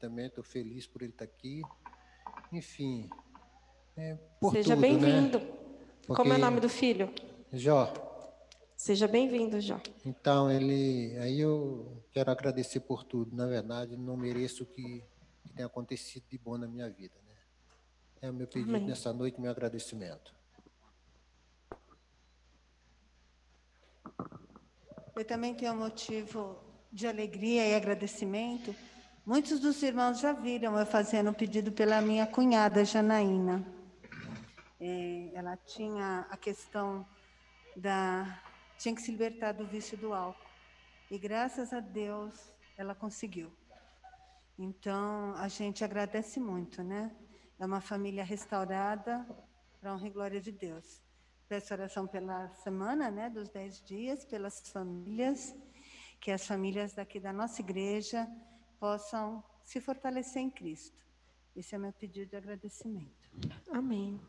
também estou feliz por ele estar aqui. Enfim, por Seja tudo, bem-vindo. né? Como é o Porque nome do filho? Jó. Seja bem-vindo, Jó. Então, aí eu quero agradecer por tudo. Na verdade, não mereço o que tem acontecido de bom na minha vida, né? É o meu pedido Amém. nessa noite, meu agradecimento. Eu também tenho um motivo de alegria e agradecimento. Muitos dos irmãos já viram eu fazendo um pedido pela minha cunhada, Janaína. Ela tinha a questão tinha que se libertar do vício do álcool. E graças a Deus ela conseguiu. Então a gente agradece muito, né? É uma família restaurada para honra e glória de Deus. Peço oração pela semana, né, dos 10 dias, pelas famílias, que as famílias daqui da nossa igreja possam se fortalecer em Cristo. Esse é o meu pedido de agradecimento. Amém.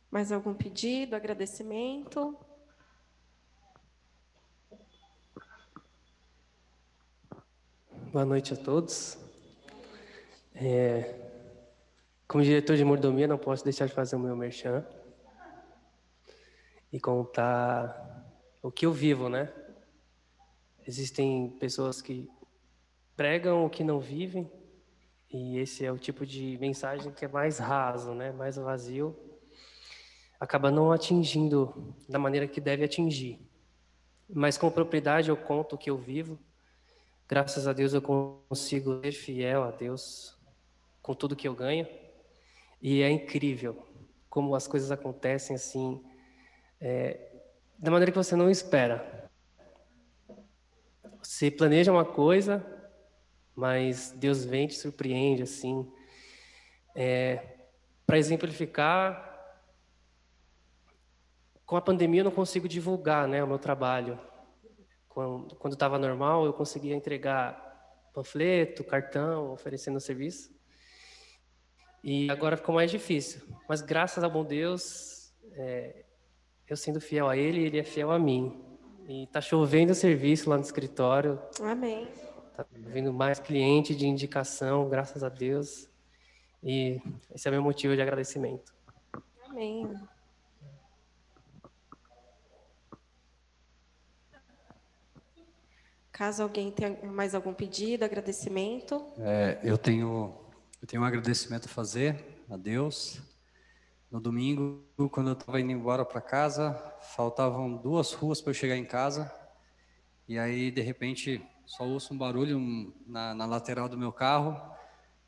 Mais algum pedido, agradecimento? Boa noite a todos. Como diretor de mordomia, não posso deixar de fazer o meu merchan e contar o que eu vivo, né? Existem pessoas que pregam o que não vivem e esse é o tipo de mensagem que é mais raso, né? Mais vazio. Acaba não atingindo da maneira que deve atingir. Mas com propriedade eu conto o que eu vivo. Graças a Deus eu consigo ser fiel a Deus com tudo que eu ganho. E é incrível como as coisas acontecem assim, da maneira que você não espera. Você planeja uma coisa, mas Deus vem e te surpreende assim. Para exemplificar, com a pandemia eu não consigo divulgar, né, o meu trabalho. Quando estava normal, eu conseguia entregar panfleto, cartão, oferecendo serviço. E agora ficou mais difícil. Mas graças ao bom Deus, eu sendo fiel a Ele, Ele é fiel a mim. E tá chovendo serviço lá no escritório. Amém. Tá vindo mais cliente de indicação, graças a Deus. E esse é meu motivo de agradecimento. Amém. Caso alguém tenha mais algum pedido, agradecimento. Eu tenho um agradecimento a fazer a Deus. No domingo, quando eu estava indo embora para casa, faltavam 2 ruas para eu chegar em casa. E aí, de repente, só ouço um barulho na lateral do meu carro.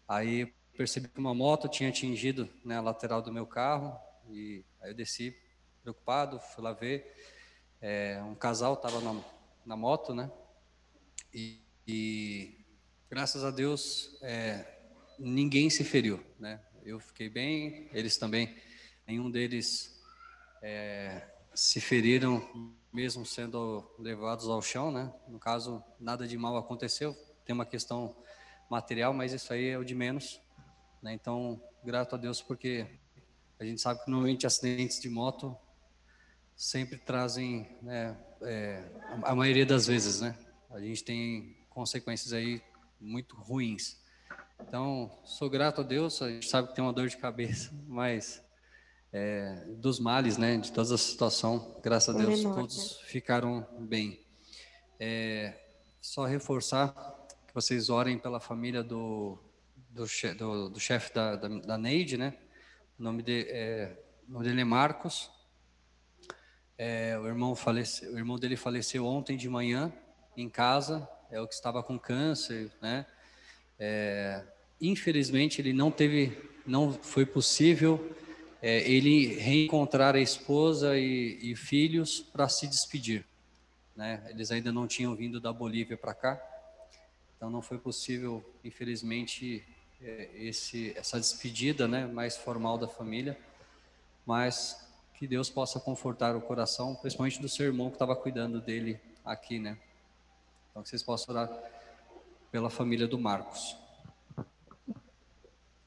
Aí percebi que uma moto tinha atingido, né, a lateral do meu carro. E aí eu desci preocupado, fui lá ver. Um casal estava na moto, né? E graças a Deus, ninguém se feriu, né? Eu fiquei bem, eles também. Nenhum deles se feriram, mesmo sendo levados ao chão, né? No caso, nada de mal aconteceu. Tem uma questão material, mas isso aí é o de menos, né? Então, grato a Deus, porque a gente sabe que normalmente acidentes de moto sempre trazem, né, a maioria das vezes, né? A gente tem consequências aí muito ruins. Então, sou grato a Deus, a gente sabe que tem uma dor de cabeça, mas dos males, né, de toda a situação, graças a O Deus, menor, né? todos ficaram bem. Só reforçar que vocês orem pela família do chefe da Neide, né? O nome dele é Marcos. O irmão dele faleceu ontem de manhã em casa, é o que estava com câncer, né? Infelizmente ele não foi possível ele reencontrar a esposa e filhos para se despedir, né? Eles ainda não tinham vindo da Bolívia para cá, então não foi possível, infelizmente, essa despedida, né, mais formal da família, mas que Deus possa confortar o coração, principalmente do seu irmão que estava cuidando dele aqui, né? Então que vocês possam orar pela família do Marcos.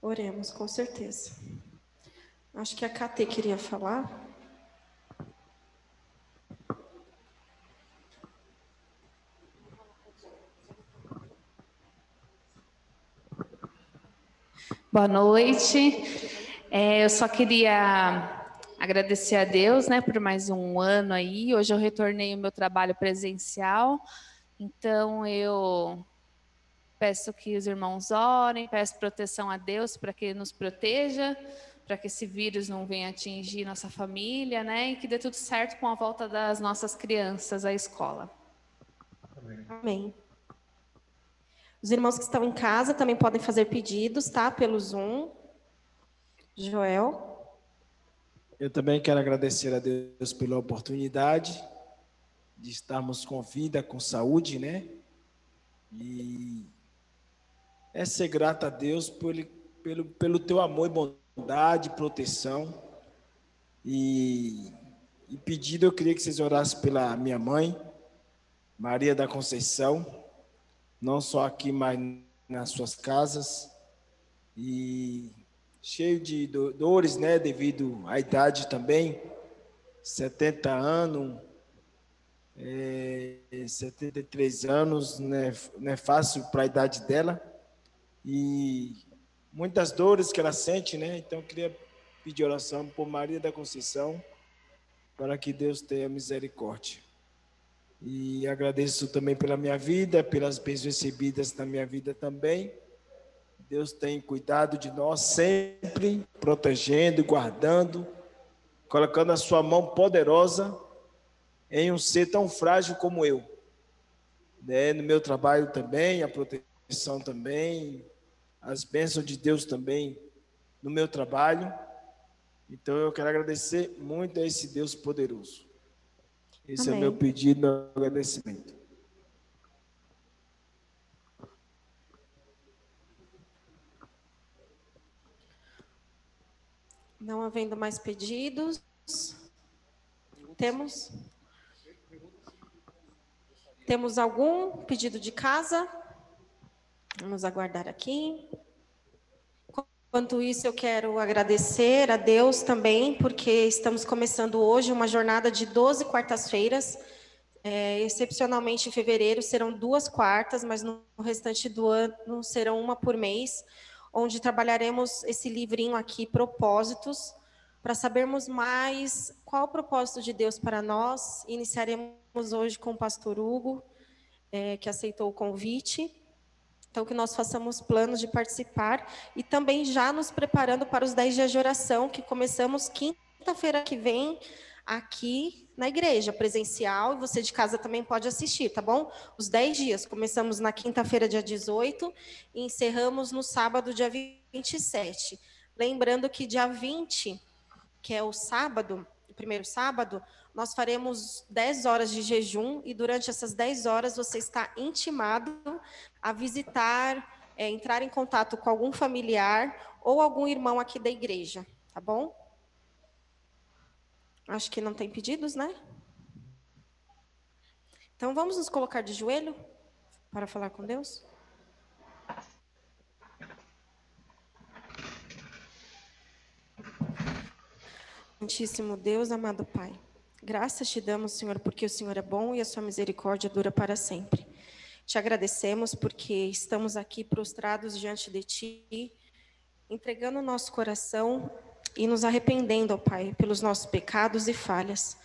Oremos, com certeza. Acho que a KT queria falar. Boa noite. Eu só queria agradecer a Deus, né, por mais um ano aí. Hoje eu retornei ao meu trabalho presencial, então eu peço que os irmãos orem, peço proteção a Deus para que Ele nos proteja, para que esse vírus não venha atingir nossa família, né, e que dê tudo certo com a volta das nossas crianças à escola. Amém. Os irmãos que estão em casa também podem fazer pedidos, tá? Pelo Zoom. Joel. Eu também quero agradecer a Deus pela oportunidade de estarmos com vida, com saúde, né? E ser grato a Deus pelo teu amor e bondade, proteção. E pedido, eu queria que vocês orassem pela minha mãe, Maria da Conceição, não só aqui, mas nas suas casas. E cheio de dores, né, devido à idade também, 70 anos, 73 anos, né, não é fácil para a idade dela, e muitas dores que ela sente, né, então eu queria pedir oração por Maria da Conceição, para que Deus tenha misericórdia. E agradeço também pela minha vida, pelas bênçãos recebidas na minha vida também. Deus tem cuidado de nós sempre, protegendo, guardando, colocando a sua mão poderosa em um ser tão frágil como eu. Né? No meu trabalho também, a proteção também, as bênçãos de Deus também no meu trabalho. Então eu quero agradecer muito a esse Deus poderoso. Esse Amém. É o meu pedido, meu agradecimento. Não havendo mais pedidos, temos algum pedido de casa? Vamos aguardar aqui. Enquanto isso, eu quero agradecer a Deus também, porque estamos começando hoje uma jornada de 12 quartas-feiras. Excepcionalmente, em fevereiro serão 2 quartas, mas no restante do ano serão uma por mês, onde trabalharemos esse livrinho aqui, Propósitos, para sabermos mais qual o propósito de Deus para nós. Iniciaremos hoje com o pastor Hugo, que aceitou o convite. Então, que nós façamos planos de participar e também já nos preparando para os 10 dias de oração, que começamos quinta-feira que vem aqui na igreja, presencial, e você de casa também pode assistir, tá bom? Os 10 dias, começamos na quinta-feira, dia 18, e encerramos no sábado, dia 27. Lembrando que dia 20, que é o sábado, o primeiro sábado, nós faremos 10 horas de jejum, e durante essas 10 horas você está intimado a visitar, entrar em contato com algum familiar ou algum irmão aqui da igreja, tá bom? Acho que não tem pedidos, né? Então vamos nos colocar de joelho para falar com Deus? Santíssimo Deus, amado Pai, graças te damos, Senhor, porque o Senhor é bom e a sua misericórdia dura para sempre. Te agradecemos porque estamos aqui prostrados diante de Ti, entregando o nosso coração e nos arrependendo, ó Pai, pelos nossos pecados e falhas.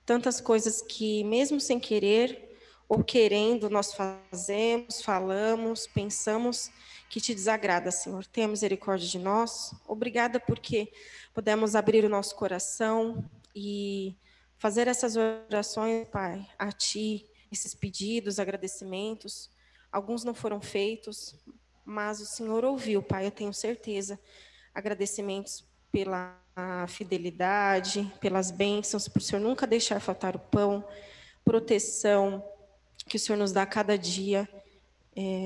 Tantas coisas que, mesmo sem querer ou querendo, nós fazemos, falamos, pensamos, que te desagrada, Senhor. Tenha misericórdia de nós. Obrigada porque podemos abrir o nosso coração e fazer essas orações, Pai, a Ti, esses pedidos, agradecimentos. Alguns não foram feitos, mas o Senhor ouviu, Pai, eu tenho certeza. Agradecimentos pela fidelidade, pelas bênçãos, por o Senhor nunca deixar faltar o pão, proteção que o Senhor nos dá a cada dia.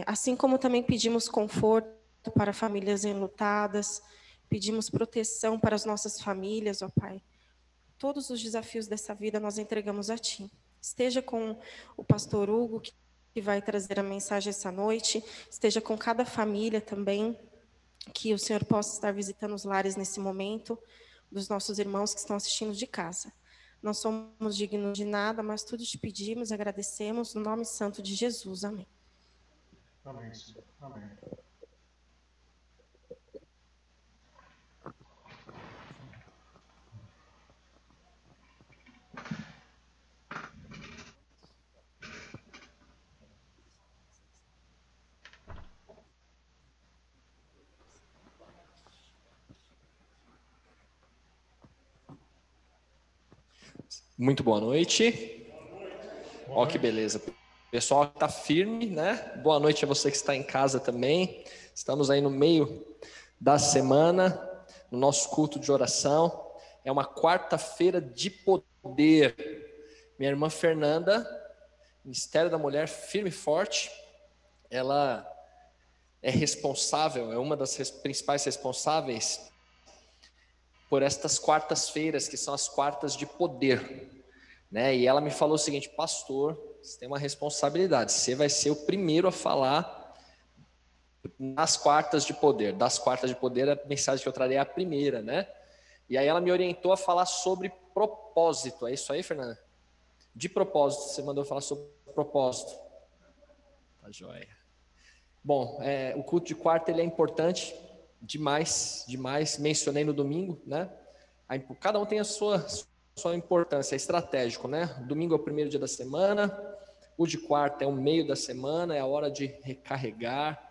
Assim como também pedimos conforto para famílias enlutadas, pedimos proteção para as nossas famílias, ó Pai. Todos os desafios dessa vida nós entregamos a Ti. Esteja com o pastor Hugo, que vai trazer a mensagem essa noite, esteja com cada família também, que o Senhor possa estar visitando os lares nesse momento, dos nossos irmãos que estão assistindo de casa. Não somos dignos de nada, mas tudo te pedimos, agradecemos, no nome santo de Jesus. Amém. Amém, Senhor. Amém. Muito boa noite. Ó, que beleza. O pessoal está firme, né? Boa noite a você que está em casa também. Estamos aí no meio da semana, no nosso culto de oração. É uma quarta-feira de poder. Minha irmã Fernanda, Ministério da Mulher, firme e forte. Ela é responsável, é uma das principais responsáveis por estas quartas-feiras, que são as quartas de poder, né? E ela me falou o seguinte: pastor, você tem uma responsabilidade, você vai ser o primeiro a falar nas quartas de poder. Das quartas de poder, a mensagem que eu trarei é a primeira, né? E aí ela me orientou a falar sobre propósito. É isso aí, Fernanda? De propósito, você mandou falar sobre propósito. Tá joia. Bom, o culto de quarta ele é importante demais, demais. Mencionei no domingo, né? Cada um tem a sua importância, é estratégico, né? Domingo é o primeiro dia da semana, o de quarta é o meio da semana, é a hora de recarregar,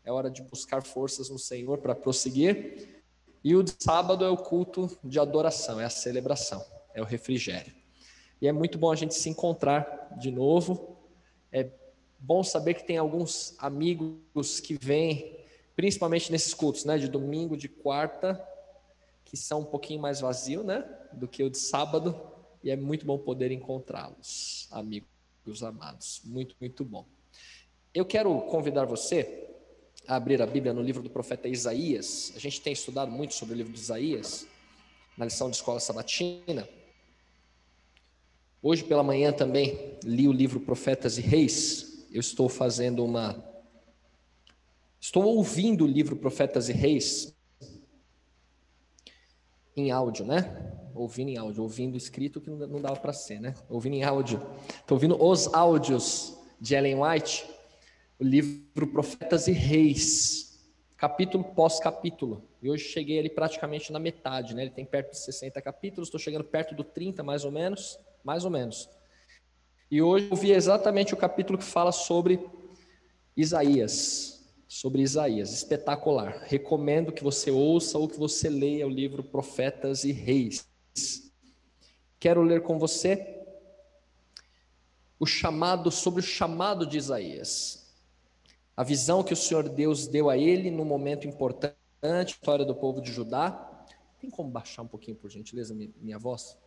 é a hora de buscar forças no Senhor para prosseguir. E o de sábado é o culto de adoração, é a celebração, é o refrigério. E é muito bom a gente se encontrar de novo. É bom saber que tem alguns amigos que vêm, principalmente nesses cultos, né, de domingo, de quarta, que são um pouquinho mais vazios, né, do que o de sábado, e é muito bom poder encontrá-los, amigos amados, muito, muito bom. Eu quero convidar você a abrir a Bíblia no livro do profeta Isaías. A gente tem estudado muito sobre o livro de Isaías, na lição de escola sabatina. Hoje pela manhã também li o livro Profetas e Reis. Eu estou ouvindo o livro Profetas e Reis em áudio, né? Ouvindo escrito que não dava para ser, né? Ouvindo em áudio. Estou ouvindo os áudios de Ellen White, o livro Profetas e Reis, capítulo pós capítulo. E hoje cheguei ali praticamente na metade, né? Ele tem perto de 60 capítulos, estou chegando perto do 30, mais ou menos. E hoje eu vi exatamente o capítulo que fala sobre Isaías, espetacular. Recomendo que você ouça ou que você leia o livro Profetas e Reis. Quero ler com você sobre o chamado de Isaías, a visão que o Senhor Deus deu a ele num momento importante, a história do povo de Judá. Tem como baixar um pouquinho, por gentileza, minha voz?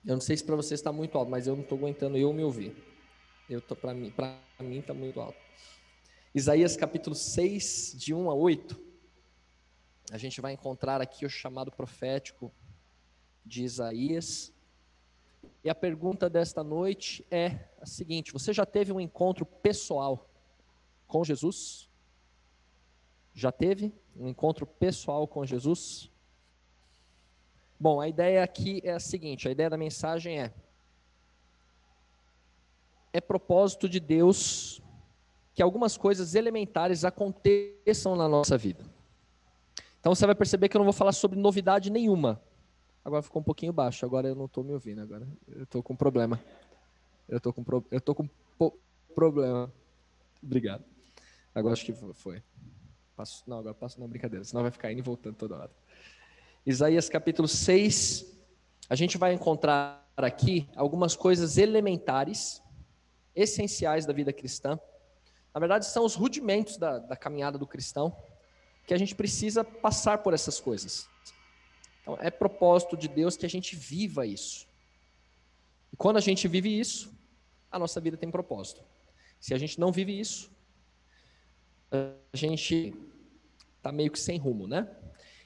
Eu não sei se para você está muito alto, mas eu não estou aguentando me ouvir. Para mim está muito alto. Isaías capítulo 6, de 1 a 8. A gente vai encontrar aqui o chamado profético de Isaías. E a pergunta desta noite é a seguinte: você já teve um encontro pessoal com Jesus? Já teve um encontro pessoal com Jesus? Bom, a ideia aqui é a seguinte, a ideia da mensagem é propósito de Deus que algumas coisas elementares aconteçam na nossa vida. Então você vai perceber que eu não vou falar sobre novidade nenhuma. Agora ficou um pouquinho baixo, agora eu não estou me ouvindo, agora eu estou com problema. Problema. Obrigado. Agora acho que foi. Não, brincadeira, senão vai ficar indo e voltando toda hora. Isaías capítulo 6, a gente vai encontrar aqui algumas coisas elementares, essenciais da vida cristã. Na verdade, são os rudimentos da caminhada do cristão, que a gente precisa passar por essas coisas. Então, é propósito de Deus que a gente viva isso. E quando a gente vive isso, a nossa vida tem propósito. Se a gente não vive isso, a gente está meio que sem rumo, né?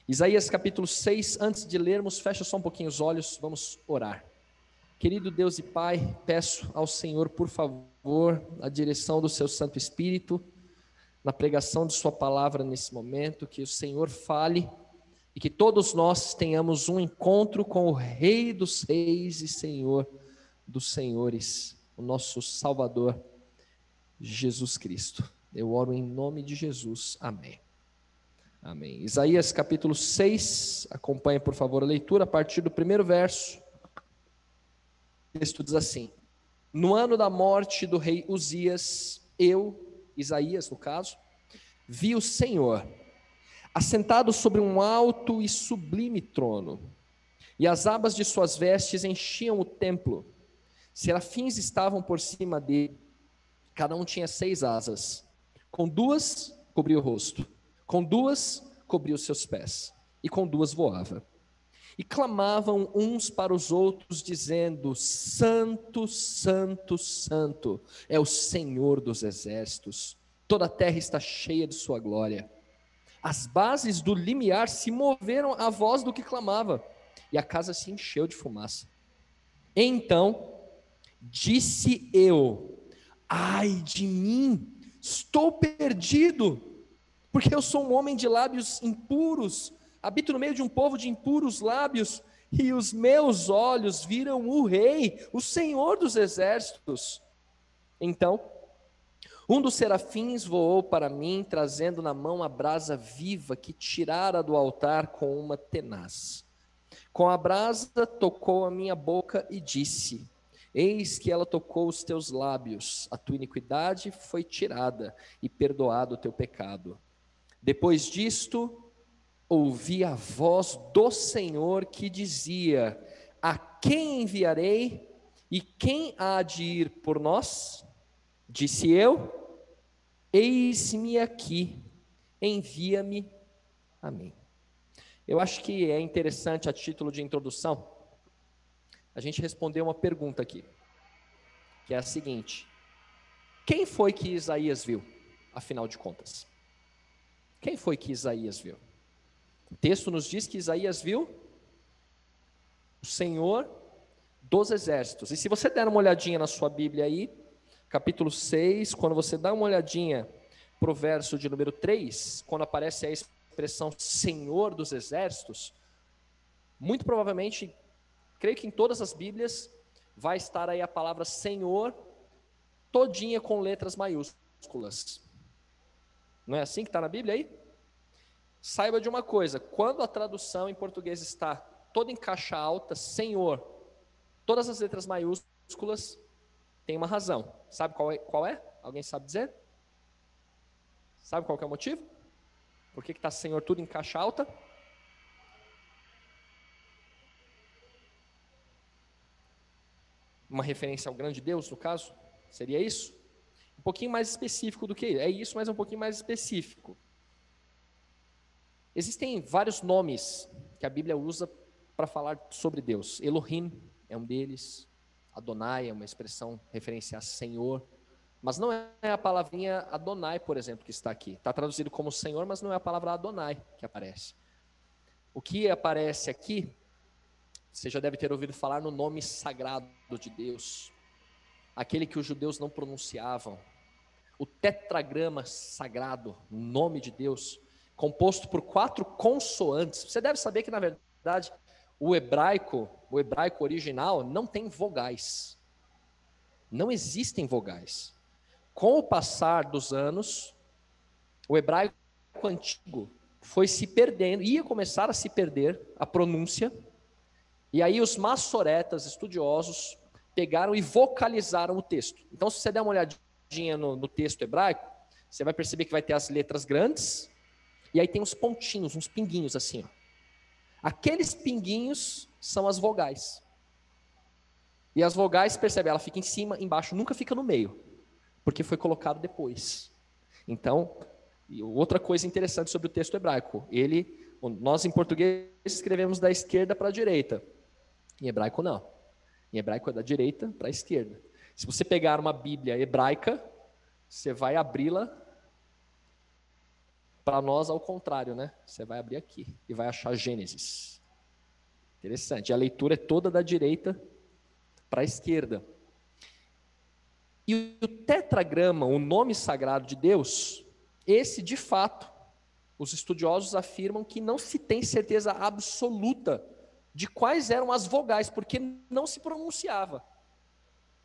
Isaías capítulo 6, antes de lermos, fecha só um pouquinho os olhos, vamos orar. Querido Deus e Pai, peço ao Senhor, por favor, a direção do seu Santo Espírito, na pregação de sua palavra nesse momento, que o Senhor fale e que todos nós tenhamos um encontro com o Rei dos Reis e Senhor dos Senhores, o nosso Salvador, Jesus Cristo. Eu oro em nome de Jesus. Amém. Amém. Isaías capítulo 6, acompanhe por favor a leitura a partir do primeiro verso. O texto diz assim: no ano da morte do rei Uzias, Isaías no caso, vi o Senhor, assentado sobre um alto e sublime trono, e as abas de suas vestes enchiam o templo. Serafins estavam por cima dele, cada um tinha 6 asas. Com 2 cobria o rosto, com 2 cobria os seus pés, e com 2 voava. E clamavam uns para os outros, dizendo: Santo, Santo, Santo é o Senhor dos exércitos, toda a terra está cheia de sua glória. As bases do limiar se moveram à voz do que clamava, e a casa se encheu de fumaça. Então disse eu: ai de mim, estou perdido, porque eu sou um homem de lábios impuros, habito no meio de um povo de impuros lábios, e os meus olhos viram o Rei, o Senhor dos exércitos. Então um dos serafins voou para mim, trazendo na mão a brasa viva que tirara do altar com uma tenaz. Com a brasa tocou a minha boca e disse: eis que ela tocou os teus lábios, a tua iniquidade foi tirada e perdoado o teu pecado. Depois disto, ouvi a voz do Senhor que dizia: a quem enviarei e quem há de ir por nós? Disse eu: eis-me aqui, envia-me a mim. Eu acho que é interessante, a título de introdução, a gente responder uma pergunta aqui, que é a seguinte: quem foi que Isaías viu, afinal de contas? Quem foi que Isaías viu? O texto nos diz que Isaías viu o Senhor dos exércitos. E se você der uma olhadinha na sua Bíblia aí, capítulo 6, quando você dá uma olhadinha para o verso de número 3, quando aparece a expressão Senhor dos exércitos, muito provavelmente, creio que em todas as Bíblias, vai estar aí a palavra Senhor, todinha com letras maiúsculas. Não é assim que está na Bíblia aí? Saiba de uma coisa: quando a tradução em português está toda em caixa alta, Senhor, todas as letras maiúsculas, tem uma razão. Sabe qual é? Alguém sabe dizer? Sabe qual que é o motivo? Por que está Senhor tudo em caixa alta? Uma referência ao grande Deus, no caso? Seria isso? Um pouquinho mais específico do que isso. É isso, mas um pouquinho mais específico. Existem vários nomes que a Bíblia usa para falar sobre Deus. Elohim é um deles. Adonai é uma expressão referência a Senhor. Mas não é a palavrinha Adonai, por exemplo, que está aqui. Está traduzido como Senhor, mas não é a palavra Adonai que aparece. O que aparece aqui, você já deve ter ouvido falar no nome sagrado de Deus, aquele que os judeus não pronunciavam, o tetragrama sagrado, o nome de Deus, composto por 4 consoantes. Você deve saber que, na verdade, o hebraico original não tem vogais, não existem vogais. Com o passar dos anos, o hebraico antigo foi se perdendo, ia começar a se perder a pronúncia, e aí os massoretas, estudiosos, pegaram e vocalizaram o texto. Então, se você der uma olhadinha no texto hebraico, você vai perceber que vai ter as letras grandes, e aí tem uns pontinhos, uns pinguinhos assim, ó. Aqueles pinguinhos são as vogais. E as vogais, percebe, ela fica em cima, embaixo, nunca fica no meio, porque foi colocado depois. Então, outra coisa interessante sobre o texto hebraico, nós em português escrevemos da esquerda para a direita, em hebraico não. Em hebraico é da direita para a esquerda. Se você pegar uma Bíblia hebraica, você vai abri-la, para nós ao contrário, né? Você vai abrir aqui e vai achar Gênesis. Interessante, a leitura é toda da direita para a esquerda. E o tetragrama, o nome sagrado de Deus, esse de fato, os estudiosos afirmam que não se tem certeza absoluta de quais eram as vogais, porque não se pronunciava.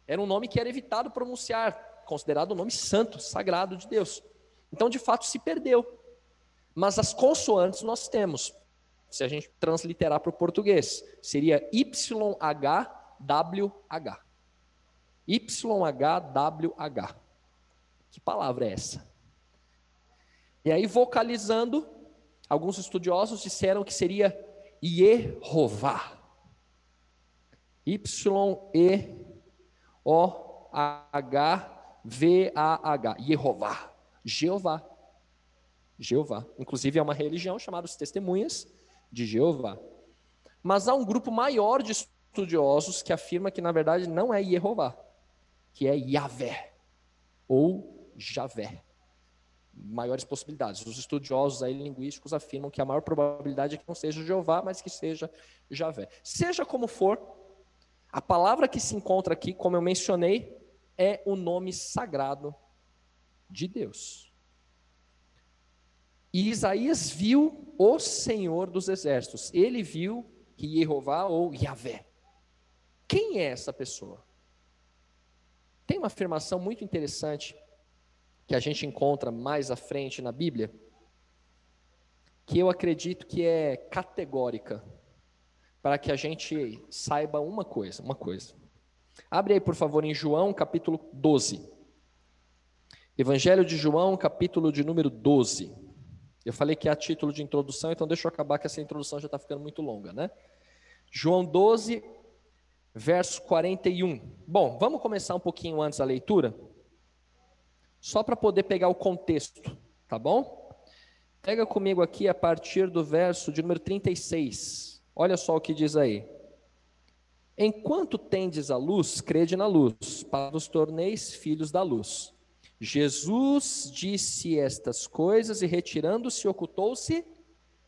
Era um nome que era evitado pronunciar, considerado um nome santo, sagrado de Deus. Então, de fato, se perdeu. Mas as consoantes nós temos. Se a gente transliterar para o português, seria YHWH. YHWH. Que palavra é essa? E aí, vocalizando, alguns estudiosos disseram que seria Yehová. Y-E-O-H-V-A-H. Jeová. Jeová. Jeová. Inclusive é uma religião chamada os Testemunhas de Jeová. Mas há um grupo maior de estudiosos que afirma que na verdade não é Jeová, que é Yahvé ou Javé. Maiores possibilidades. Os estudiosos aí linguísticos afirmam que a maior probabilidade é que não seja Jeová, mas que seja Javé. Seja como for, a palavra que se encontra aqui, como eu mencionei, é o nome sagrado de Deus. E Isaías viu o Senhor dos Exércitos. Ele viu Jeová ou Yahvé. Quem é essa pessoa? Tem uma afirmação muito interessante que a gente encontra mais à frente na Bíblia, que eu acredito que é categórica, para que a gente saiba uma coisa. Abre aí, por favor, em João, capítulo 12. Evangelho de João, capítulo de número 12. Eu falei que é a título de introdução, então deixa eu acabar, que essa introdução já está ficando muito longa, né? João 12, verso 41. Bom, vamos começar um pouquinho antes a leitura, só para poder pegar o contexto, tá bom? Pega comigo aqui a partir do verso de número 36. Olha só o que diz aí. Enquanto tendes a luz, crede na luz, para vos torneis filhos da luz. Jesus disse estas coisas e retirando-se, ocultou-se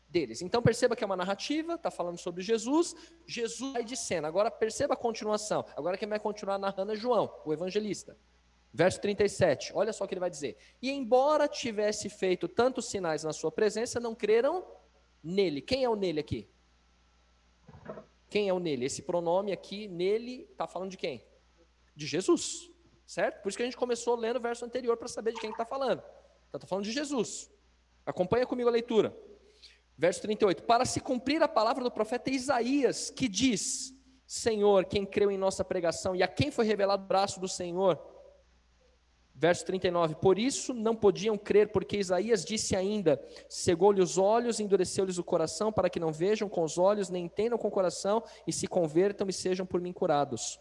deles. Então perceba que é uma narrativa, está falando sobre Jesus, Jesus vai de cena. Agora perceba a continuação. Agora quem vai continuar narrando é João, o evangelista. Verso 37, olha só o que ele vai dizer. E embora tivesse feito tantos sinais na sua presença, não creram nele. Quem é o nele aqui? Quem é o nele? Esse pronome aqui, nele, está falando de quem? De Jesus, certo? Por isso que a gente começou lendo o verso anterior para saber de quem está falando. Então está falando de Jesus. Acompanha comigo a leitura. Verso 38, para se cumprir a palavra do profeta Isaías, que diz, Senhor, quem creu em nossa pregação e a quem foi revelado o braço do Senhor. Verso 39, por isso não podiam crer, porque Isaías disse ainda, cegou-lhe os olhos, endureceu-lhes o coração, para que não vejam com os olhos, nem entendam com o coração, e se convertam e sejam por mim curados.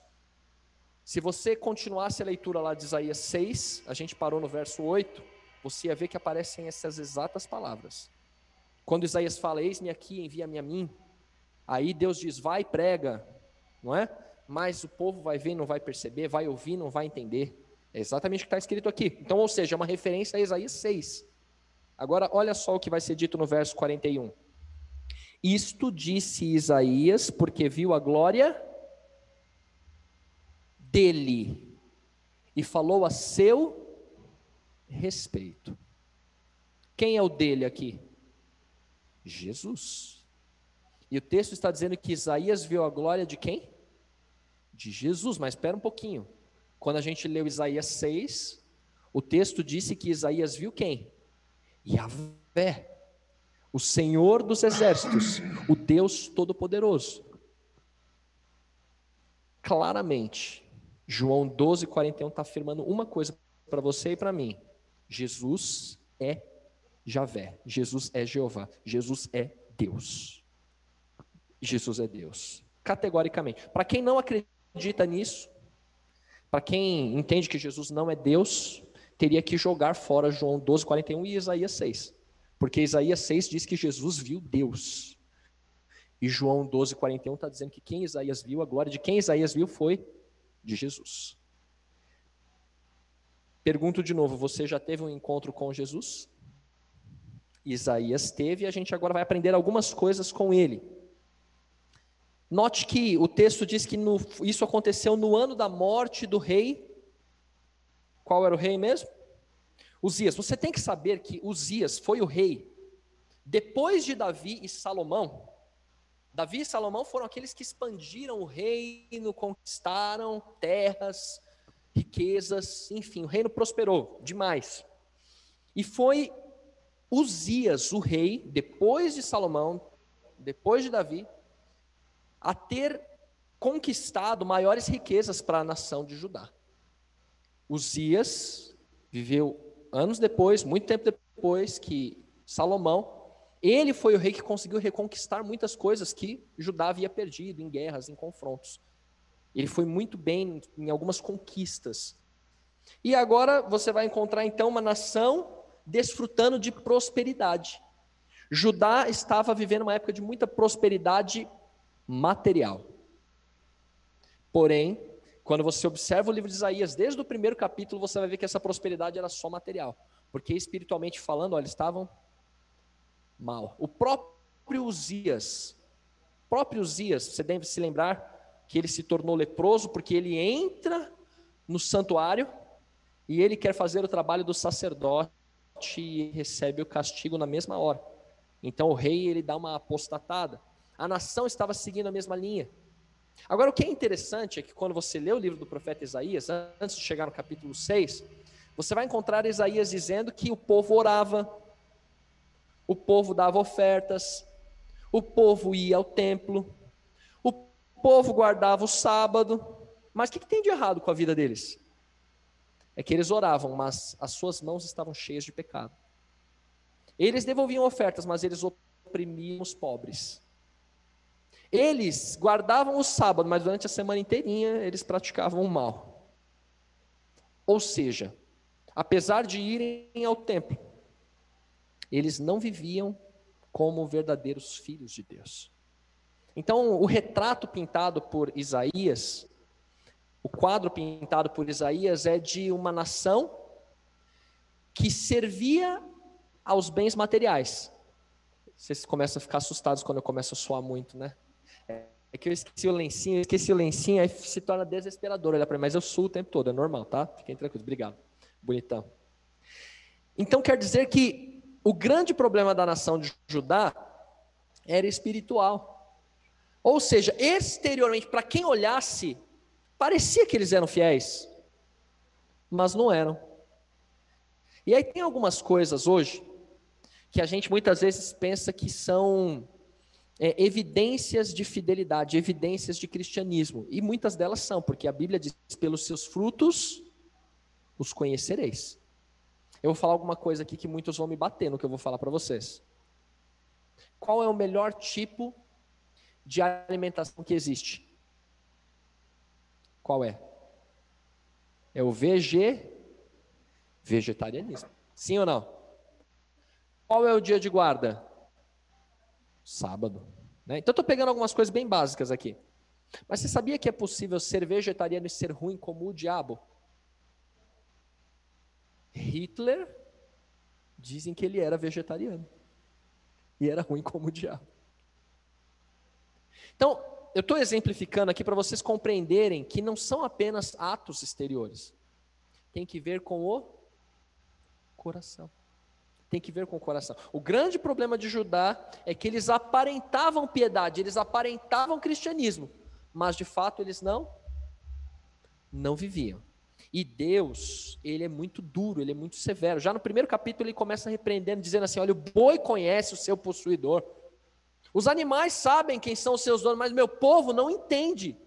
Se você continuasse a leitura lá de Isaías 6, a gente parou no verso 8, você ia ver que aparecem essas exatas palavras. Quando Isaías fala, eis-me aqui, envia-me a mim, aí Deus diz, vai e prega, não é? Mas o povo vai ver e não vai perceber, vai ouvir e não vai entender. É exatamente o que está escrito aqui. Então, ou seja, é uma referência a Isaías 6. Agora, olha só o que vai ser dito no verso 41. Isto disse Isaías, porque viu a glória dele e falou a seu respeito. Quem é o dele aqui? Jesus. E o texto está dizendo que Isaías viu a glória de quem? De Jesus, mas espera um pouquinho. Quando a gente leu Isaías 6, o texto disse que Isaías viu quem? Yahvé, o Senhor dos exércitos, o Deus Todo-Poderoso. Claramente, João 12, 41 está afirmando uma coisa para você e para mim. Jesus é Javé, Jesus é Jeová, Jesus é Deus. Jesus é Deus, categoricamente. Para quem não acredita nisso, para quem entende que Jesus não é Deus, teria que jogar fora João 12, 41 e Isaías 6. Porque Isaías 6 diz que Jesus viu Deus. E João 12, 41 está dizendo que quem Isaías viu, a glória de quem Isaías viu foi de Jesus. Pergunto de novo, você já teve um encontro com Jesus? Isaías teve e a gente agora vai aprender algumas coisas com ele. Note que o texto diz que isso aconteceu no ano da morte do rei. Qual era o rei mesmo? Uzias. Você tem que saber que Uzias foi o rei depois de Davi e Salomão. Davi e Salomão foram aqueles que expandiram o reino, conquistaram terras, riquezas, enfim, o reino prosperou demais. E foi Uzias, o rei, depois de Salomão, depois de Davi, a ter conquistado maiores riquezas para a nação de Judá. Uzias viveu anos depois, muito tempo depois que Salomão, ele foi o rei que conseguiu reconquistar muitas coisas que Judá havia perdido em guerras, em confrontos. Ele foi muito bem em algumas conquistas. E agora você vai encontrar então uma nação desfrutando de prosperidade. Judá estava vivendo uma época de muita prosperidade material. Porém, quando você observa o livro de Isaías, desde o primeiro capítulo, você vai ver que essa prosperidade era só material. Porque espiritualmente falando, eles estavam mal. O próprio Uzias, você deve se lembrar que ele se tornou leproso porque ele entra no santuário e ele quer fazer o trabalho do sacerdote e recebe o castigo na mesma hora. Então o rei, ele dá uma apostatada. A nação estava seguindo a mesma linha. Agora o que é interessante é que quando você lê o livro do profeta Isaías, antes de chegar no capítulo 6, você vai encontrar Isaías dizendo que o povo orava, o povo dava ofertas, o povo ia ao templo, o povo guardava o sábado. Mas o que tem de errado com a vida deles? É que eles oravam, mas as suas mãos estavam cheias de pecado. Eles devolviam ofertas, mas eles oprimiam os pobres. Eles guardavam o sábado, mas durante a semana inteirinha eles praticavam o mal. Ou seja, apesar de irem ao templo, eles não viviam como verdadeiros filhos de Deus. Então, o retrato pintado por Isaías, o quadro pintado por Isaías é de uma nação que servia aos bens materiais. Vocês começam a ficar assustados quando eu começo a suar muito, né? É que eu esqueci o lencinho, aí se torna desesperador olhar para mim, mas eu suo o tempo todo, é normal, tá? Fiquem tranquilos, obrigado. Bonitão. Então quer dizer que o grande problema da nação de Judá era espiritual. Ou seja, exteriormente, para quem olhasse, parecia que eles eram fiéis, mas não eram. E aí tem algumas coisas hoje que a gente muitas vezes pensa que são evidências de fidelidade, evidências de cristianismo. E muitas delas são, porque a Bíblia diz, pelos seus frutos os conhecereis. Eu vou falar alguma coisa aqui que muitos vão me bater no que eu vou falar para vocês. Qual é o melhor tipo de alimentação que existe? Qual é? É o vegetarianismo. Sim ou não? Qual é o dia de guarda? Sábado. Né? Então, estou pegando algumas coisas bem básicas aqui. Mas você sabia que é possível ser vegetariano e ser ruim como o diabo? Hitler, dizem que ele era vegetariano. E era ruim como o diabo. Então, eu estou exemplificando aqui para vocês compreenderem que não são apenas atos exteriores. Tem que ver com o coração. Tem que ver com o coração. O grande problema de Judá é que eles aparentavam piedade, eles aparentavam cristianismo, mas de fato eles não viviam. E Deus, ele é muito duro, ele é muito severo. Já no primeiro capítulo ele começa repreendendo, dizendo assim, olha, o boi conhece o seu possuidor. Os animais sabem quem são os seus donos, mas meu povo não entende.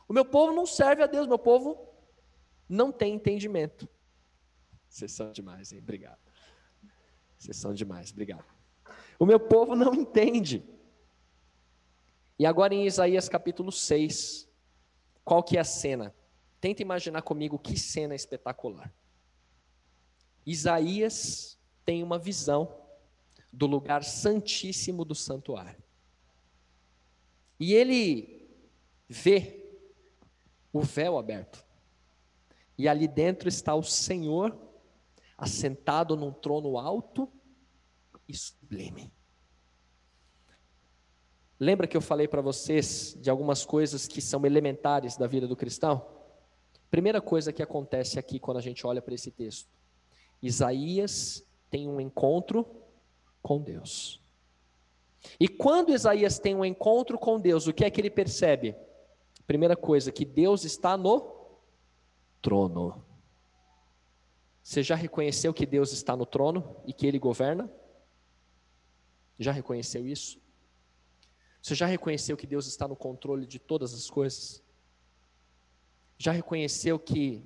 O meu povo não serve a Deus, meu povo não tem entendimento. Vocês são demais, hein? Obrigado. Vocês são demais, obrigado. O meu povo não entende. E agora em Isaías capítulo 6, qual que é a cena? Tenta imaginar comigo que cena espetacular. Isaías tem uma visão do lugar santíssimo do santuário. E ele vê o véu aberto. E ali dentro está o Senhor, assentado num trono alto e sublime. Lembra que eu falei para vocês de algumas coisas que são elementares da vida do cristão? Primeira coisa que acontece aqui quando a gente olha para esse texto. Isaías tem um encontro com Deus. E quando Isaías tem um encontro com Deus, o que é que ele percebe? Primeira coisa, que Deus está no trono. Você já reconheceu que Deus está no trono e que Ele governa? Já reconheceu isso? Você já reconheceu que Deus está no controle de todas as coisas? Já reconheceu que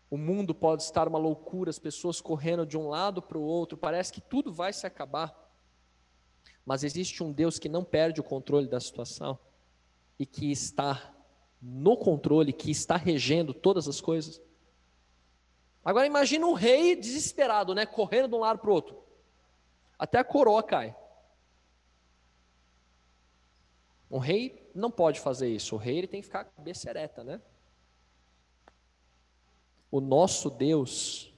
o mundo pode estar uma loucura, as pessoas correndo de um lado para o outro, parece que tudo vai se acabar. Mas existe um Deus que não perde o controle da situação e que está no controle, que está regendo todas as coisas. Agora imagina um rei desesperado, né, correndo de um lado para o outro. Até a coroa cai. Um rei não pode fazer isso. O rei ele tem que ficar com a cabeça ereta, né? O nosso Deus,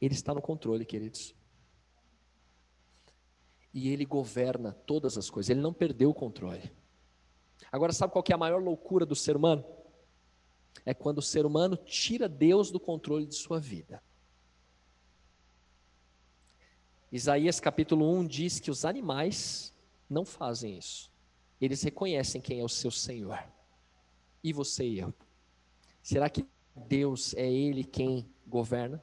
ele está no controle, queridos. E ele governa todas as coisas. Ele não perdeu o controle. Agora, sabe qual que é a maior loucura do ser humano? É quando o ser humano tira Deus do controle de sua vida. Isaías capítulo 1 diz que os animais não fazem isso. Eles reconhecem quem é o seu Senhor. E você e eu. Será que Deus é Ele quem governa?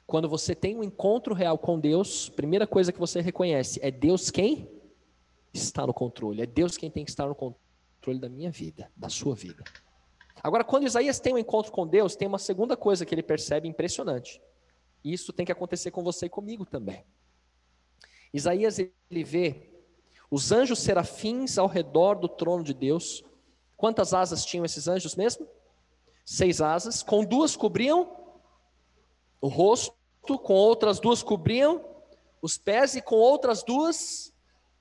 Quando você tem um encontro real com Deus, a primeira coisa que você reconhece é Deus quem está no controle. É Deus quem tem que estar no controle da minha vida, da sua vida. Agora, quando Isaías tem um encontro com Deus, tem uma segunda coisa que ele percebe impressionante. Isso tem que acontecer com você e comigo também. Isaías, ele vê os anjos serafins ao redor do trono de Deus. Quantas asas tinham esses anjos mesmo? 6 asas. Com 2 cobriam o rosto, com outras 2 cobriam os pés e com outras 2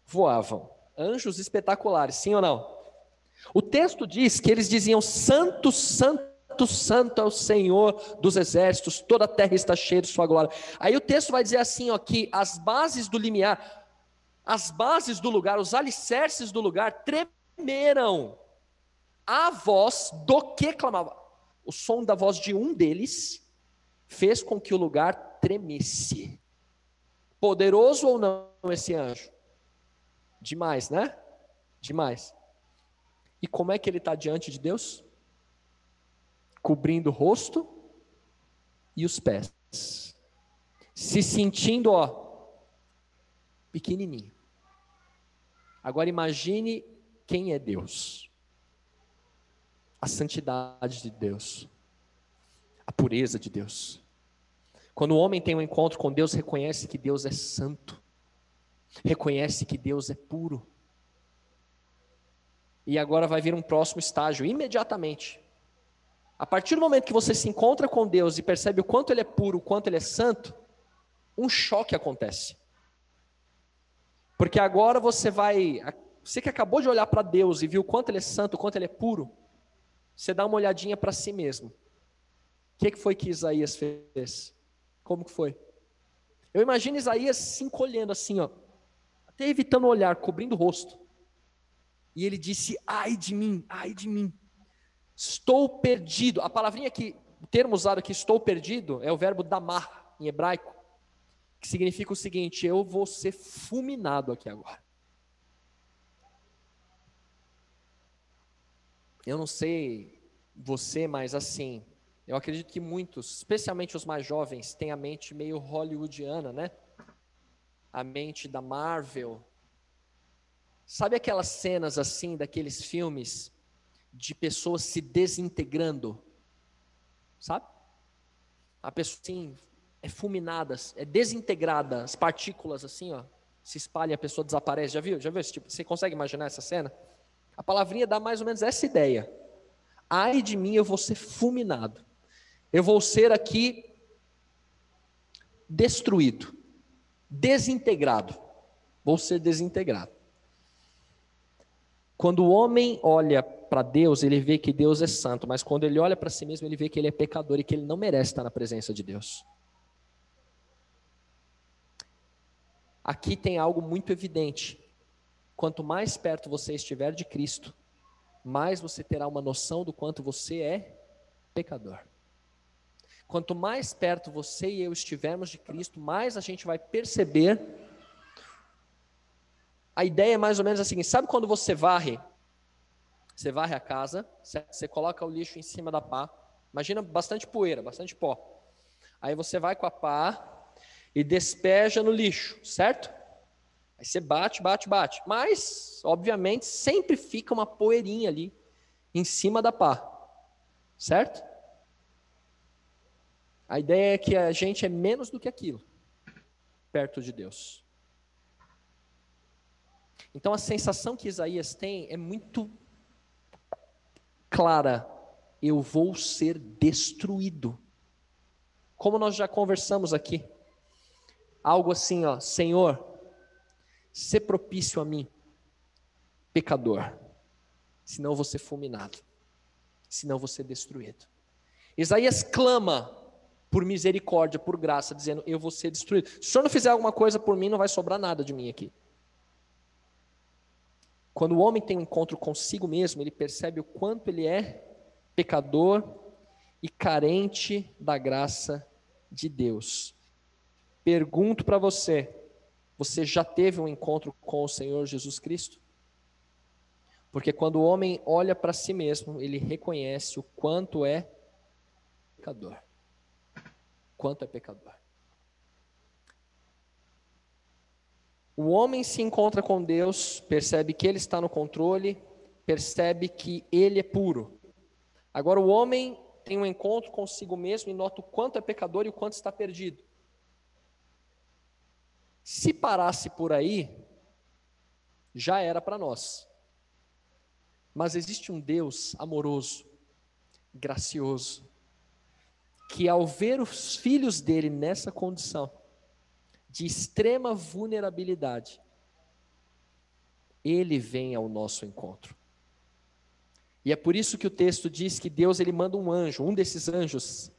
voavam. Anjos espetaculares, sim ou não? O texto diz que eles diziam: Santo, Santo, Santo é o Senhor dos exércitos, toda a terra está cheia de sua glória. Aí o texto vai dizer assim, ó, que as bases do limiar, as bases do lugar, os alicerces do lugar tremeram. A voz do que clamava. O som da voz de um deles fez com que o lugar tremesse. Poderoso ou não esse anjo? Demais, né? Demais. E como é que ele está diante de Deus? Cobrindo o rosto e os pés. Se sentindo, ó, pequenininho. Agora imagine quem é Deus. A santidade de Deus. A pureza de Deus. Quando o homem tem um encontro com Deus, reconhece que Deus é santo. Reconhece que Deus é puro. E agora vai vir um próximo estágio, imediatamente. A partir do momento que você se encontra com Deus e percebe o quanto Ele é puro, o quanto Ele é santo, um choque acontece. Porque agora você que acabou de olhar para Deus e viu o quanto Ele é santo, o quanto Ele é puro, você dá uma olhadinha para si mesmo. O que foi que Isaías fez? Como que foi? Eu imagino Isaías se encolhendo assim, ó, até evitando olhar, cobrindo o rosto. E ele disse: ai de mim, estou perdido. A palavrinha que, o termo usado aqui, estou perdido, é o verbo damar, em hebraico, que significa o seguinte: eu vou ser fulminado aqui agora. Eu não sei você, mas assim, eu acredito que muitos, especialmente os mais jovens, têm a mente meio hollywoodiana, né? A mente da Marvel. Sabe aquelas cenas assim, daqueles filmes de pessoas se desintegrando? Sabe? A pessoa assim, é fulminada, é desintegrada, as partículas assim, ó, se espalham e a pessoa desaparece. Já viu? Já viu esse tipo? Você consegue imaginar essa cena? A palavrinha dá mais ou menos essa ideia. Ai de mim, eu vou ser fulminado. Eu vou ser aqui destruído, desintegrado. Vou ser desintegrado. Quando o homem olha para Deus, ele vê que Deus é santo, mas quando ele olha para si mesmo, ele vê que ele é pecador e que ele não merece estar na presença de Deus. Aqui tem algo muito evidente. Quanto mais perto você estiver de Cristo, mais você terá uma noção do quanto você é pecador. Quanto mais perto você e eu estivermos de Cristo, mais a gente vai perceber. A ideia é mais ou menos assim, sabe quando você varre? Você varre a casa, você coloca o lixo em cima da pá, imagina bastante poeira, bastante pó. Aí você vai com a pá e despeja no lixo, certo? Aí você bate, mas, obviamente, sempre fica uma poeirinha ali, em cima da pá, certo? A ideia é que a gente é menos do que aquilo, perto de Deus. Então a sensação que Isaías tem é muito clara: eu vou ser destruído. Como nós já conversamos aqui, algo assim, ó: Senhor, sê propício a mim, pecador, senão eu vou ser fulminado, senão eu vou ser destruído. Isaías clama por misericórdia, por graça, dizendo: eu vou ser destruído. Se o Senhor não fizer alguma coisa por mim, não vai sobrar nada de mim aqui. Quando o homem tem um encontro consigo mesmo, ele percebe o quanto ele é pecador e carente da graça de Deus. Pergunto para você: você já teve um encontro com o Senhor Jesus Cristo? Porque quando o homem olha para si mesmo, ele reconhece o quanto é pecador. Quanto é pecador. O homem se encontra com Deus, percebe que ele está no controle, percebe que ele é puro. Agora o homem tem um encontro consigo mesmo e nota o quanto é pecador e o quanto está perdido. Se parasse por aí, já era para nós. Mas existe um Deus amoroso, gracioso, que ao ver os filhos dele nessa condição de extrema vulnerabilidade, ele vem ao nosso encontro. E é por isso que o texto diz que Deus, ele manda um anjo, um desses anjos,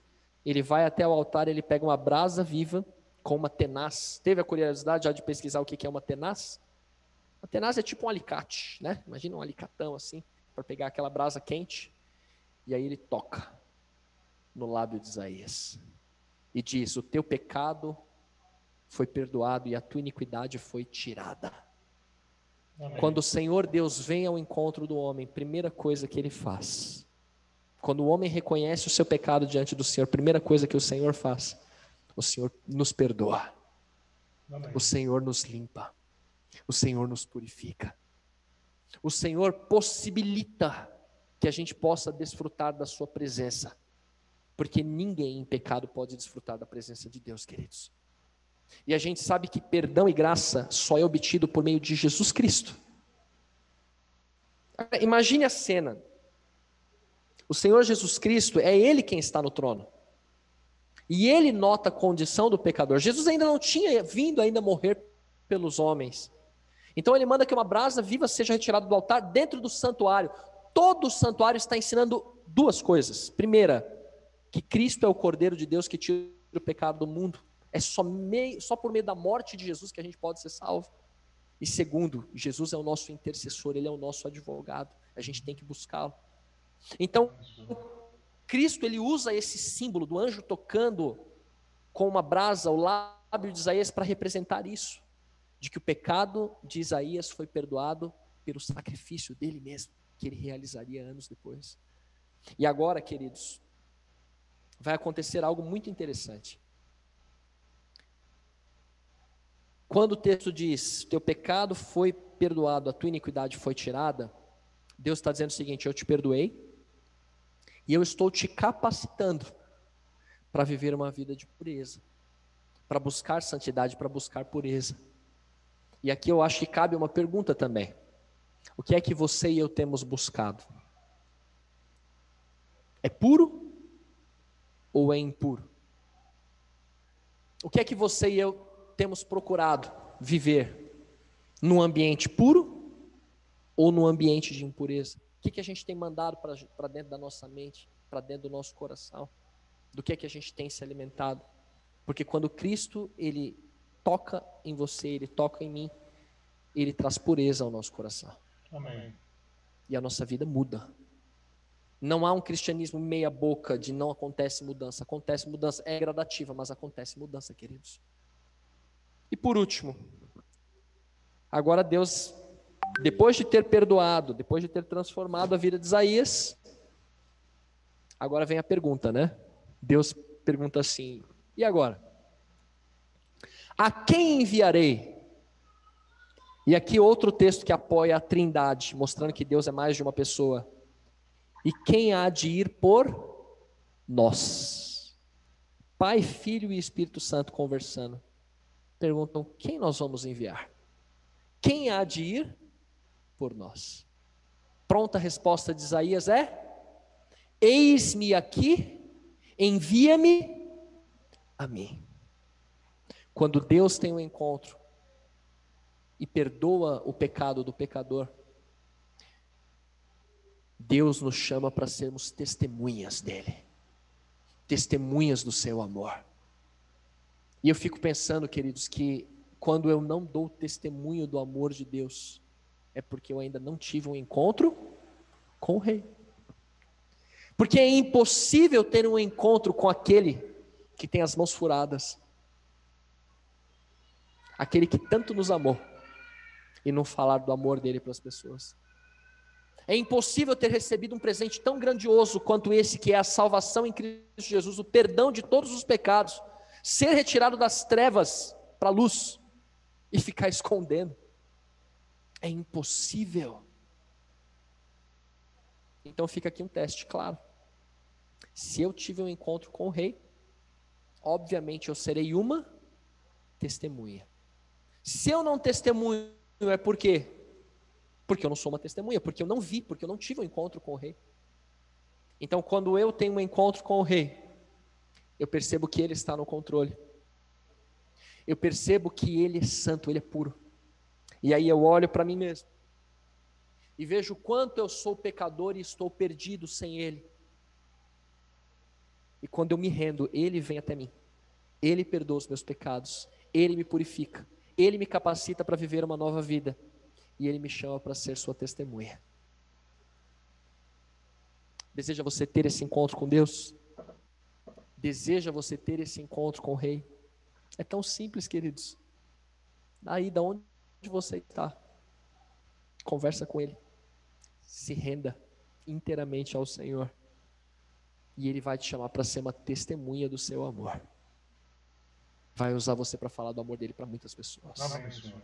ele vai até o altar, ele pega uma brasa viva com uma tenaz. Teve a curiosidade já de pesquisar o que é uma tenaz? Uma tenaz é tipo um alicate, né? Imagina um alicatão assim, para pegar aquela brasa quente, e aí ele toca no lábio de Isaías e diz: o teu pecado foi perdoado e a tua iniquidade foi tirada. Amém. Quando o Senhor Deus vem ao encontro do homem, primeira coisa que ele faz, quando o homem reconhece o seu pecado diante do Senhor, primeira coisa que o Senhor faz, o Senhor nos perdoa. Amém. O Senhor nos limpa, o Senhor nos purifica, o Senhor possibilita que a gente possa desfrutar da sua presença, porque ninguém em pecado pode desfrutar da presença de Deus, queridos. E a gente sabe que perdão e graça só é obtido por meio de Jesus Cristo. Imagine a cena. O Senhor Jesus Cristo, é Ele quem está no trono. E Ele nota a condição do pecador. Jesus ainda não tinha vindo ainda morrer pelos homens. Então Ele manda que uma brasa viva seja retirada do altar dentro do santuário. Todo o santuário está ensinando duas coisas. Primeira, que Cristo é o Cordeiro de Deus que tira o pecado do mundo. É só por meio da morte de Jesus que a gente pode ser salvo. E segundo, Jesus é o nosso intercessor, Ele é o nosso advogado. A gente tem que buscá-lo. Então, Cristo, Ele usa esse símbolo do anjo tocando com uma brasa o lábio de Isaías para representar isso. De que o pecado de Isaías foi perdoado pelo sacrifício dele mesmo, que ele realizaria anos depois. E agora, queridos, vai acontecer algo muito interessante. Quando o texto diz: teu pecado foi perdoado, a tua iniquidade foi tirada, Deus está dizendo o seguinte: eu te perdoei e eu estou te capacitando para viver uma vida de pureza, para buscar santidade, para buscar pureza. E aqui eu acho que cabe uma pergunta também: o que é que você e eu temos buscado? É puro ou é impuro? O que é que você e eu temos procurado viver? Num ambiente puro ou num ambiente de impureza? O que a gente tem mandado para dentro da nossa mente, para dentro do nosso coração? Do que a gente tem se alimentado? Porque quando Cristo, Ele toca em você, Ele toca em mim, Ele traz pureza ao nosso coração. Amém. E a nossa vida muda. Não há um cristianismo meia boca de não acontece mudança. Acontece mudança, é gradativa, mas acontece mudança, queridos. E por último, agora Deus, depois de ter perdoado, depois de ter transformado a vida de Isaías, agora vem a pergunta, né? Deus pergunta assim: e agora? A quem enviarei? E aqui outro texto que apoia a Trindade, mostrando que Deus é mais de uma pessoa. E quem há de ir por nós? Pai, Filho e Espírito Santo conversando. Perguntam: quem nós vamos enviar? Quem há de ir por nós? Pronta a resposta de Isaías é: Eis-me aqui, envia-me a mim. Quando Deus tem um encontro e perdoa o pecado do pecador, Deus nos chama para sermos testemunhas dele, testemunhas do seu amor. E eu fico pensando, queridos, que quando eu não dou testemunho do amor de Deus, é porque eu ainda não tive um encontro com o Rei. Porque é impossível ter um encontro com aquele que tem as mãos furadas, aquele que tanto nos amou, e não falar do amor dele para as pessoas. É impossível ter recebido um presente tão grandioso quanto esse, que é a salvação em Cristo Jesus, o perdão de todos os pecados, ser retirado das trevas para a luz e ficar escondendo. É impossível. Então fica aqui um teste, claro. Se eu tive um encontro com o Rei, obviamente eu serei uma testemunha. Se eu não testemunho, é por quê? Porque eu não sou uma testemunha, porque eu não vi, porque eu não tive um encontro com o Rei. Então, quando eu tenho um encontro com o Rei, eu percebo que Ele está no controle. Eu percebo que Ele é santo, Ele é puro. E aí eu olho para mim mesmo e vejo o quanto eu sou pecador e estou perdido sem Ele. E quando eu me rendo, Ele vem até mim. Ele perdoa os meus pecados. Ele me purifica. Ele me capacita para viver uma nova vida. E Ele me chama para ser sua testemunha. Deseja você ter esse encontro com Deus? Deseja você ter esse encontro com o Rei? É tão simples, queridos. Aí, da onde você está, conversa com Ele. Se renda inteiramente ao Senhor. E Ele vai te chamar para ser uma testemunha do seu amor. Vai usar você para falar do amor dele para muitas pessoas. Amém, Senhor.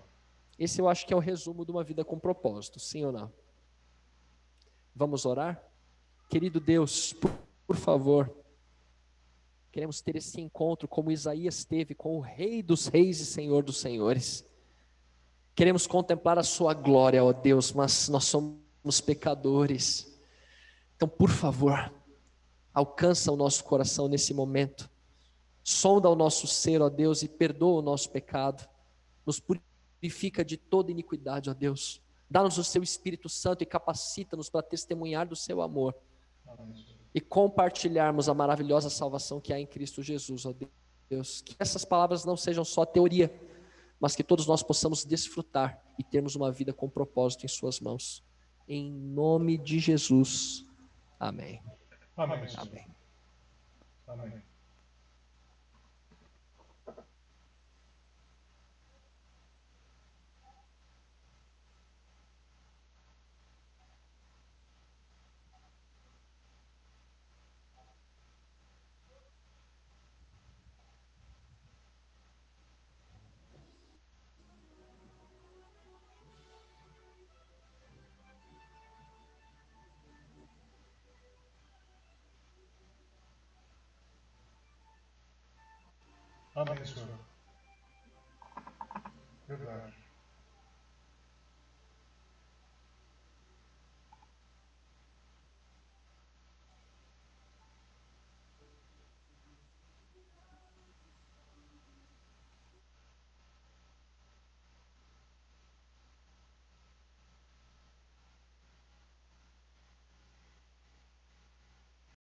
Esse eu acho que é o resumo de uma vida com propósito, sim ou não? Vamos orar? Querido Deus, por favor, queremos ter esse encontro como Isaías teve com o Rei dos Reis e Senhor dos Senhores. Queremos contemplar a sua glória, ó Deus, mas nós somos pecadores. Então, por favor, alcança o nosso coração nesse momento. Sonda o nosso ser, ó Deus, e perdoa o nosso pecado. Nos purifica de toda iniquidade, ó Deus. Dá-nos o seu Espírito Santo e capacita-nos para testemunhar do seu amor. E compartilharmos a maravilhosa salvação que há em Cristo Jesus, ó Deus. Que essas palavras não sejam só teoria, mas que todos nós possamos desfrutar e termos uma vida com propósito em suas mãos. Em nome de Jesus. Amém. Amém. Amém. Amém. Amém, Senhor. Verdade.